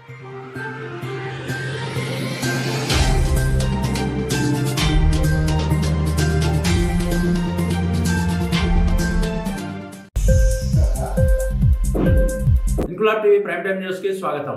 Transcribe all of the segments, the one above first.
Inquilab TV prime time news కి స్వాగతం.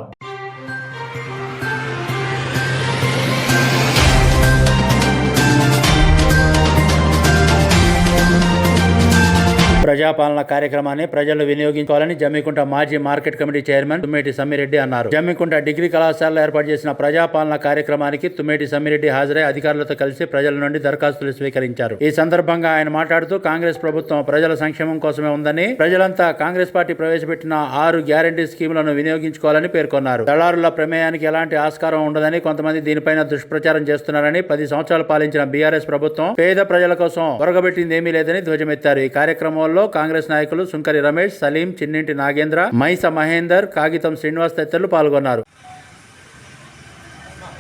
ప్రజాపాలన కార్యక్రమాన్ని ప్రజలు వినియోగించుకోవాలని జమ్మికుంట మాజీ market committee chairman Tummeti Sammireddy అన్నారు. జమ్మికుంట డిగ్రీ కళాశాలలో ఏర్పాటు చేసిన ప్రజాపాలన కార్యక్రమానికి తుమ్మేటి సమ్మిరెడ్డి హాజరై అధికారులతో కలిసి ప్రజల నుండి దరఖాస్తులు స్వీకరించారు. ఈ సందర్భంగా ఆయన మాట్లాడుతూ కాంగ్రెస్ ప్రభుత్వం ప్రజల సంక్షేమం కోసమే ఉందని, ప్రజలంతా కాంగ్రెస్ పార్టీ ప్రవేశపెట్టిన 6 గ్యారంటీ స్కీములను వినియోగించుకోవాలని పేర్కొన్నారు. దళారుల ప్రమేయానికి ఎలాంటి ఆస్కారం ఉండదని, కొంతమంది దీనిపైన దుష్ప్రచారం చేస్తున్నారని, 10 సంవత్సరాలు పాలించిన బీఆర్ఎస్ ప్రభుత్వం పేద ప్రజల కోసం ఒరగబెట్టిందేమీ లేదని ధ్వజమెత్తారు. ఈ కార్యక్రమంలో కాంగ్రెస్ నాయకులు సుంకరి రమేష్, సలీం, చిన్నింటి నాగేంద్ర, మైస మహేందర్, కాగితం శ్రీనివాస్ తదితరులు పాల్గొన్నారు.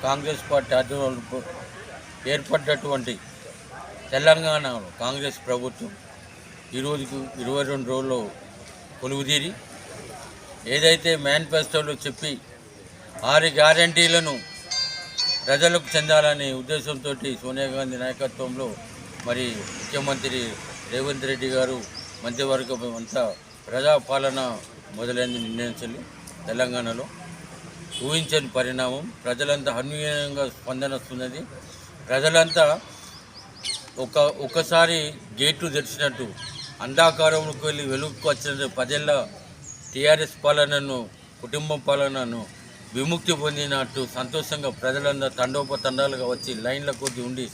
కాంగ్రెస్ పార్టీ ఆధ్వర్యంలో ఏర్పడ్డటువంటి తెలంగాణలో కాంగ్రెస్ ప్రభుత్వం ఈరోజుకు 22 రోజుల్లో కొలువుదీరి ఏదైతే మేనిఫెస్టోలో చెప్పి 6 గ్యారంటీలను ప్రజలకు చెందాలనే ఉద్దేశంతో సోనియా గాంధీ నాయకత్వంలో మరి ముఖ్యమంత్రి రేవంత్ రెడ్డి గారు మంత్రివర్గం అంతా ప్రజాపాలన మొదలైంది నిర్ణయించాలి. తెలంగాణలో ఊహించని పరిణామం, ప్రజలంతా అన్వయంగా స్పందన వస్తున్నది. ప్రజలంతా ఒక్కసారి గేట్లు తెరిచినట్టు అంధాకారంలోకి వెళ్ళి వెలుగుకు వచ్చిన 10 ఏళ్ల టీఆర్ఎస్ పాలనను, కుటుంబం పాలనను విముక్తి పొందినట్టు సంతోషంగా ప్రజలందరూ తండోపతండాలుగా వచ్చి లైన్ల కొద్ది ఉండి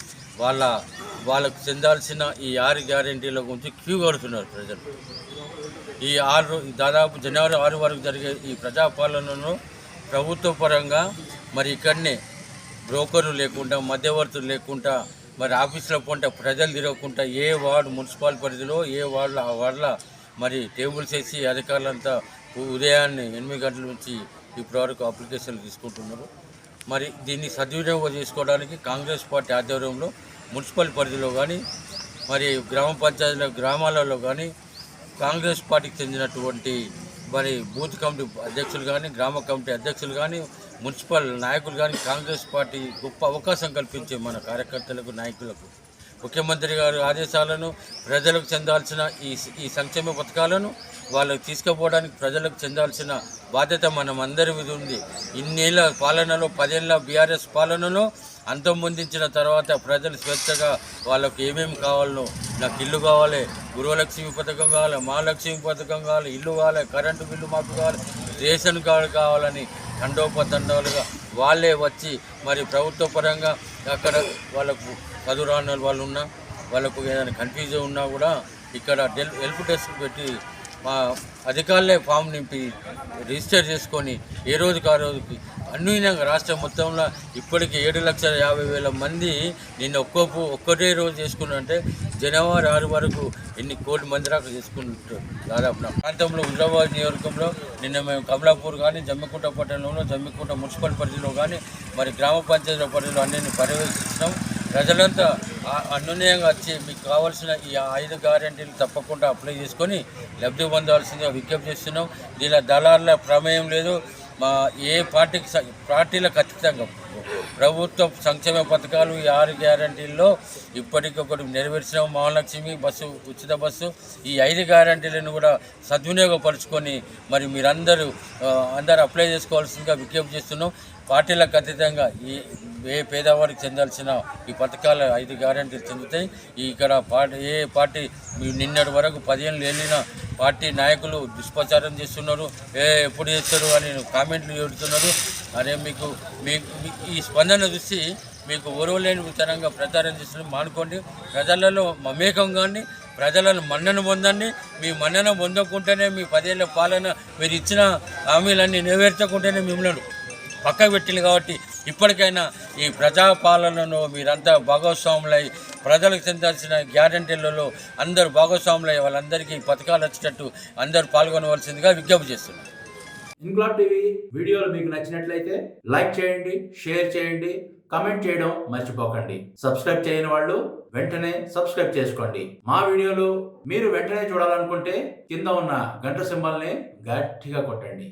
వాళ్ళకు చెందాల్సిన ఈ 6 గ్యారెంటీల గురించి క్యూ కడుతున్నారు ప్రజలు. ఈ దాదాపు జనవరి 6 వరకు జరిగే ఈ ప్రజాపాలనను ప్రభుత్వ పరంగా మరి ఇక్కడనే బ్రోకర్లు లేకుండా, మధ్యవర్తులు లేకుండా, మరి ఆఫీసుల పొంట ప్రజలు తిరగకుండా ఏ వార్డు మున్సిపల్ పరిధిలో ఏ వార్డులో ఆ వార్డులో మరి టేబుల్స్ వేసి అధికారులంతా ఉదయాన్నే 8 గంటల నుంచి ఇప్పటివరకు అప్లికేషన్లు తీసుకుంటున్నారు. మరి దీన్ని సద్వినియోగం చేసుకోవడానికి కాంగ్రెస్ పార్టీ ఆధ్వర్యంలో మున్సిపల్ పరిధిలో కానీ, మరి గ్రామ పంచాయతీల గ్రామాలలో కానీ కాంగ్రెస్ పార్టీకి చెందినటువంటి మరి బూత్ కమిటీ అధ్యక్షులు కానీ, గ్రామ కమిటీ అధ్యక్షులు కానీ, మున్సిపల్ నాయకులు కానీ కాంగ్రెస్ పార్టీ గొప్ప అవకాశం కల్పించే మన కార్యకర్తలకు, నాయకులకు ముఖ్యమంత్రి గారి ఆదేశాలను, ప్రజలకు చెందాల్సిన ఈ సంక్షేమ పథకాలను వాళ్ళకు తీసుకుపోవడానికి ప్రజలకు చెందాల్సిన బాధ్యత మనం అందరి మీద ఉంది. ఇన్నేళ్ల పాలనలో, 10 ఏళ్ల బీఆర్ఎస్ పాలనలో అంతమొందించిన తర్వాత ప్రజలు స్వేచ్ఛగా వాళ్ళకు ఏమేమి కావాలనో, నాకు ఇల్లు కావాలి, గృహలక్ష్మి పథకం కావాలి, మహాలక్ష్మి పథకం కావాలి, ఇల్లు కావాలి, కరెంటు బిల్లు మాకు కావాలి, రేషన్ కార్డు కావాలని తండోపతండాలుగా వాళ్ళే వచ్చి మరి ప్రభుత్వ పరంగా అక్కడ వాళ్ళకు చదువురాని వాళ్ళు ఉన్నా, వాళ్ళకు ఏదైనా కన్ఫ్యూజన్ ఉన్నా కూడా ఇక్కడ హెల్ప్ డెస్క్ పెట్టి మా అధికారులే ఫామ్ నింపి రిజిస్టర్ చేసుకొని ఏ రోజుకి ఆ రోజుకి అన్వీనంగా రాష్ట్రం మొత్తంలో ఇప్పటికీ 7,50,000 మంది నిన్న ఒక్కటే రోజు చేసుకున్నంటే జనవరి 6 వరకు ఎన్ని కోట్ల మంది దాకా చేసుకుంటారు. దాదాపు నా ప్రాంతంలో హుజరాబాద్ నియోజకవర్గంలో నిన్న మేము కమలాపూర్ కానీ, జమ్మికుంట పట్టణంలో, జమ్మికుంట మున్సిపల్ పరిధిలో కానీ, మరి గ్రామ పంచాయతీల పరిధిలో అన్నింటినీ పర్యవేక్షించినాం. ప్రజలంతా అన్యూన్యంగా వచ్చి మీకు కావాల్సిన ఈ 5 గ్యారెంటీలు తప్పకుండా అప్లై చేసుకొని లబ్ధి పొందాల్సిందిగా విజ్ఞప్తి చేస్తున్నాం. దీనిలో దళారుల ప్రమేయం లేదు. మా ఏ పార్టీలకు ఖచ్చితంగా ప్రభుత్వ సంక్షేమ పథకాలు ఈ 6 గ్యారంటీల్లో ఇప్పటికొకటి నెరవేర్చినాం. మహాలక్ష్మి బస్సు, ఉచిత బస్సు, ఈ 5 గ్యారంటీలను కూడా సద్వినియోగపరుచుకొని మరి మీరందరూ అప్లై చేసుకోవాల్సిందిగా విజ్ఞప్తి చేస్తున్నాం. పార్టీలకు అతీతంగా ఏ పేదవారికి చెందాల్సిన ఈ పథకాలు 5 గ్యారంటీలు చెందుతాయి. ఇక్కడ ఏ పార్టీ నిన్నటి వరకు 10 ఏళ్ళు వెళ్ళిన పార్టీ నాయకులు దుష్ప్రచారం చేస్తున్నారు, ఎప్పుడు చేస్తారు అని కామెంట్లు పెడుతున్నారు. అరే మీకు ఈ స్పందన చూసి మీకు ఓరవలేని విధంగా ప్రచారం చేస్తున్నారు. మానుకోండి, ప్రజలలో మమేకం కానీ, ప్రజలను మన్నన పొందండి. మీ మన్నన పొందకుంటేనే మీ 10 ఏళ్ల పాలన మీరు ఇచ్చిన హామీలన్నీ నెరవేర్చకుంటేనే మిమ్మల్ని పక్కకు పెట్టింది. కాబట్టి ఇప్పటికైనా ఈ ప్రజాపాలనలో మీరంతా భాగస్వాములై ప్రజలకు చెందాల్సిన గ్యారంటీలలో అందరూ భాగస్వాములై వాళ్ళందరికీ పథకాలు వచ్చేటట్టు అందరూ పాల్గొనవలసిందిగా విజ్ఞప్తి చేస్తున్నారు. ఇంక్లాబ్ టీవీ వీడియోలు మీకు నచ్చినట్లయితే లైక్ చేయండి, షేర్ చేయండి, కామెంట్ చేయడం మర్చిపోకండి. సబ్స్క్రైబ్ చేయని వాళ్ళు వెంటనే సబ్స్క్రైబ్ చేసుకోండి. మా వీడియోలు మీరు వెంటనే చూడాలనుకుంటే కింద ఉన్న గంట సింబల్ని గట్టిగా కొట్టండి.